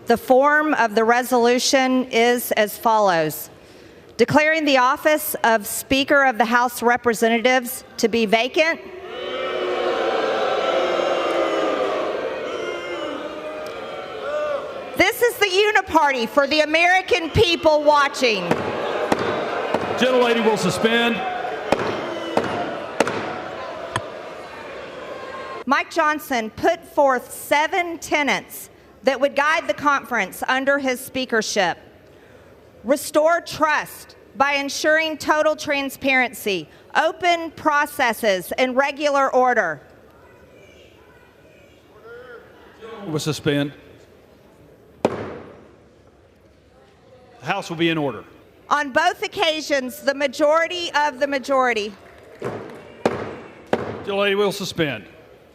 The form of the resolution is as follows. Declaring the office of Speaker of the House of Representatives to be vacant. This is the uniparty for the American people watching. Gentlelady will suspend. Mike Johnson put forth 7 tenets that would guide the conference under his speakership. Restore trust by ensuring total transparency, open processes, and regular order. Will suspend. The House will be in order. On both occasions, the majority of the majority. Gentlelady will suspend.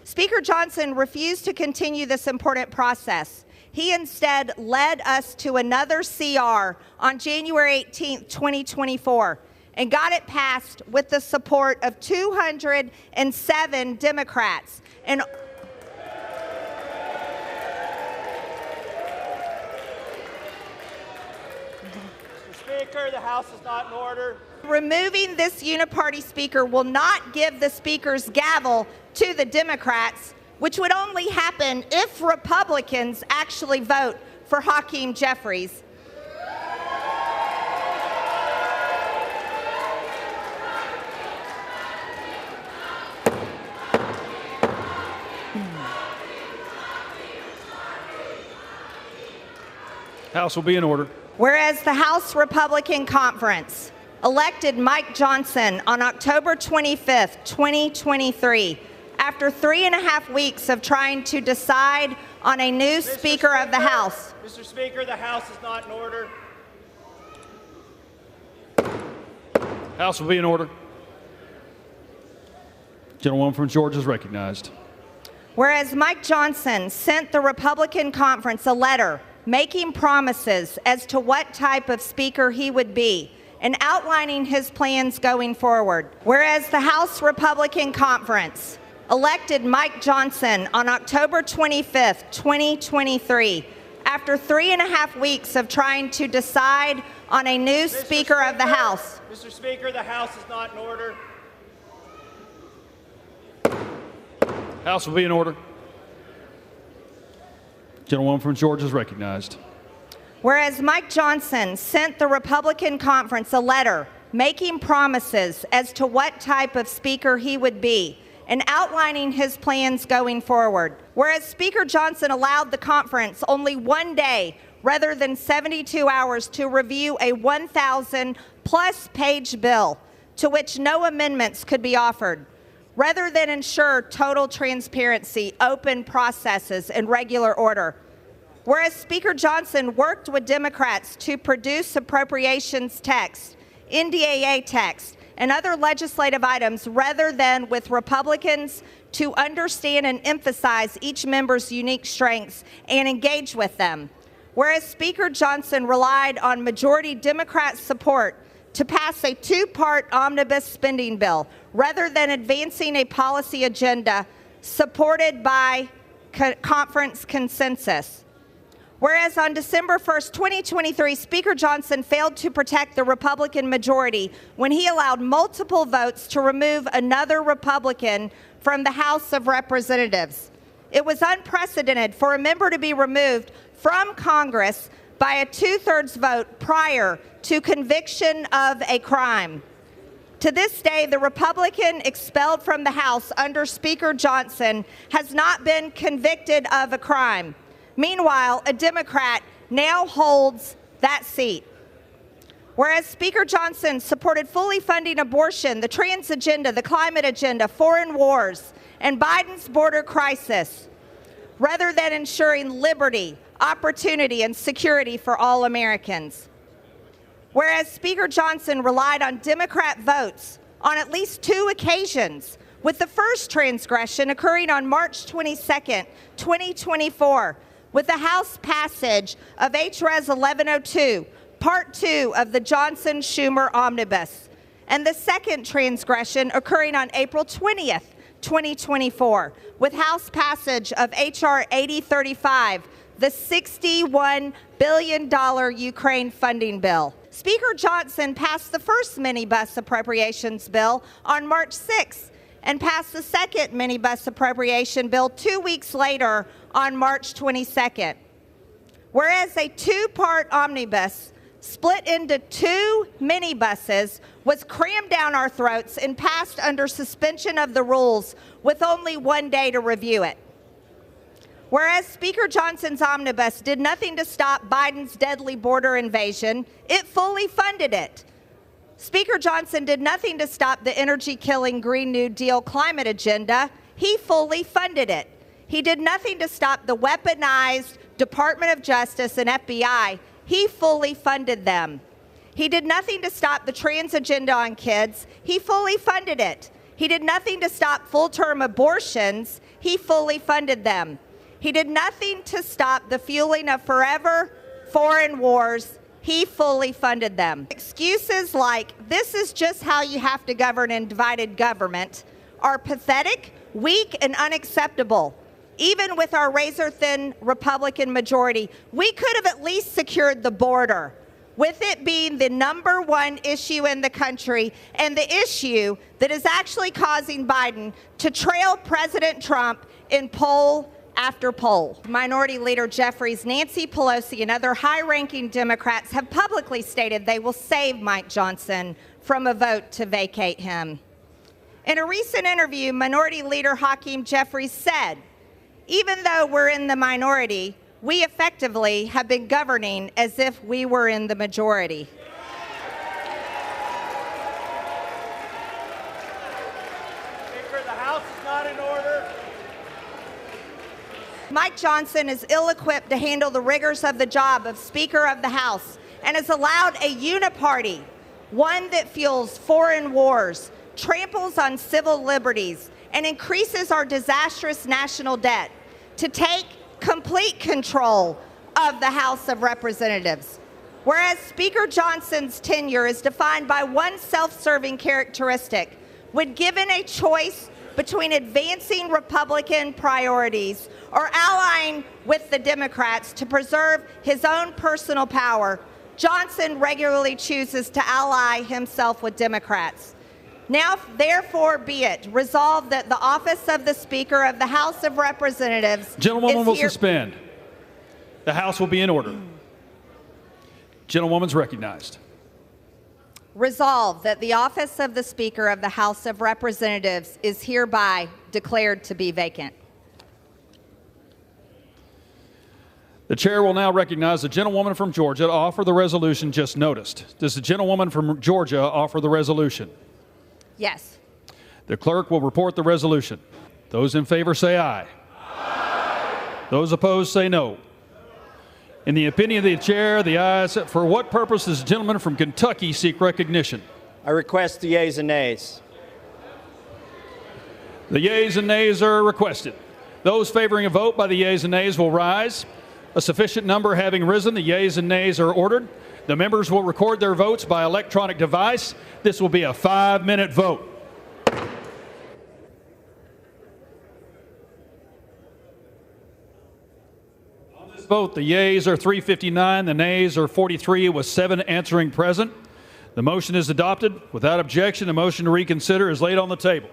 Speaker Johnson refused to continue this important process. He instead led us to another CR on January 18, 2024, and got it passed with the support of 207 Democrats. And Speaker, the House is not in order. Removing this uniparty speaker will not give the speaker's gavel to the Democrats, which would only happen if Republicans actually vote for Hakeem Jeffries. House will be in order. Whereas the House Republican Conference elected Mike Johnson on October 25th, 2023, after 3.5 weeks of trying to decide on a new Speaker of the House. Mr. Speaker, the House is not in order. House will be in order. Gentlewoman from Georgia is recognized. Whereas Mike Johnson sent the Republican Conference a letter making promises as to what type of speaker he would be and outlining his plans going forward. Whereas the House Republican Conference elected Mike Johnson on October 25th, 2023, after 3.5 weeks of trying to decide on a new Speaker of the House. Mr. Speaker, the House is not in order. House will be in order. Gentlewoman from Georgia is recognized. Whereas Mike Johnson sent the Republican Conference a letter making promises as to what type of speaker he would be and outlining his plans going forward. Whereas Speaker Johnson allowed the conference only 1 day rather than 72 hours to review a 1,000+ page bill to which no amendments could be offered, rather than ensure total transparency, open processes, and regular order. Whereas Speaker Johnson worked with Democrats to produce appropriations text, NDAA text, and other legislative items rather than with Republicans to understand and emphasize each member's unique strengths and engage with them. Whereas Speaker Johnson relied on majority Democrat support to pass a 2-part omnibus spending bill rather than advancing a policy agenda supported by conference consensus. Whereas on December 1st, 2023, Speaker Johnson failed to protect the Republican majority when he allowed multiple votes to remove another Republican from the House of Representatives. It was unprecedented for a member to be removed from Congress by a 2/3 vote prior to conviction of a crime. To this day, the Republican expelled from the House under Speaker Johnson has not been convicted of a crime. Meanwhile, a Democrat now holds that seat. Whereas Speaker Johnson supported fully funding abortion, the trans agenda, the climate agenda, foreign wars, and Biden's border crisis, rather than ensuring liberty, opportunity, and security for all Americans. Whereas Speaker Johnson relied on Democrat votes on at least 2 occasions, with the first transgression occurring on March 22nd, 2024, with the House passage of H.Res. 1102, Part 2 of the Johnson-Schumer Omnibus, and the second transgression occurring on April 20th, 2024, with House passage of H.R. 8035, the $61 billion Ukraine funding bill. Speaker Johnson passed the first minibus appropriations bill on March 6th and passed the second minibus appropriation bill 2 weeks later on March 22nd. Whereas a two-part omnibus split into two minibuses was crammed down our throats and passed under suspension of the rules with only 1 day to review it. Whereas Speaker Johnson's omnibus did nothing to stop Biden's deadly border invasion, it fully funded it. Speaker Johnson did nothing to stop the energy-killing Green New Deal climate agenda. He fully funded it. He did nothing to stop the weaponized Department of Justice and FBI. He fully funded them. He did nothing to stop the trans agenda on kids. He fully funded it. He did nothing to stop full-term abortions. He fully funded them. He did nothing to stop the fueling of forever foreign wars. He fully funded them. Excuses like, this is just how you have to govern in divided government, are pathetic, weak, and unacceptable. Even with our razor-thin Republican majority, we could have at least secured the border, with it being the #1 issue in the country and the issue that is actually causing Biden to trail President Trump in poll after poll. Minority Leader Jeffries, Nancy Pelosi, and other high-ranking Democrats have publicly stated they will save Mike Johnson from a vote to vacate him. In a recent interview, Minority Leader Hakeem Jeffries said, even though we're in the minority, we effectively have been governing as if we were in the majority. Speaker, the House is not in order. Mike Johnson is ill-equipped to handle the rigors of the job of Speaker of the House and has allowed a uniparty, one that fuels foreign wars, tramples on civil liberties, and increases our disastrous national debt, to take complete control of the House of Representatives. Whereas Speaker Johnson's tenure is defined by one self-serving characteristic, when given a choice between advancing Republican priorities or allying with the Democrats to preserve his own personal power, Johnson regularly chooses to ally himself with Democrats. Now, therefore, be it resolved that the office of the Speaker of the House of Representatives Gentlewoman will suspend. The House will be in order. Gentlewoman's recognized. Resolved that the office of the Speaker of the House of Representatives is hereby declared to be vacant. The chair will now recognize the gentlewoman from Georgia to offer the resolution just noticed. Does the gentlewoman from Georgia offer the resolution? Yes. The clerk will report the resolution. Those in favor say aye. Aye. Those opposed say no. In the opinion of the chair, the ayes. For what purpose does the gentleman from Kentucky seek recognition? I request the yeas and nays. The yeas and nays are requested. Those favoring a vote by the yeas and nays will rise. A sufficient number having risen, the yeas and nays are ordered. The members will record their votes by electronic device. This will be a 5-minute vote. On this vote, the yeas are 359, the nays are 43, with 7 answering present. The motion is adopted. Without objection, the motion to reconsider is laid on the table.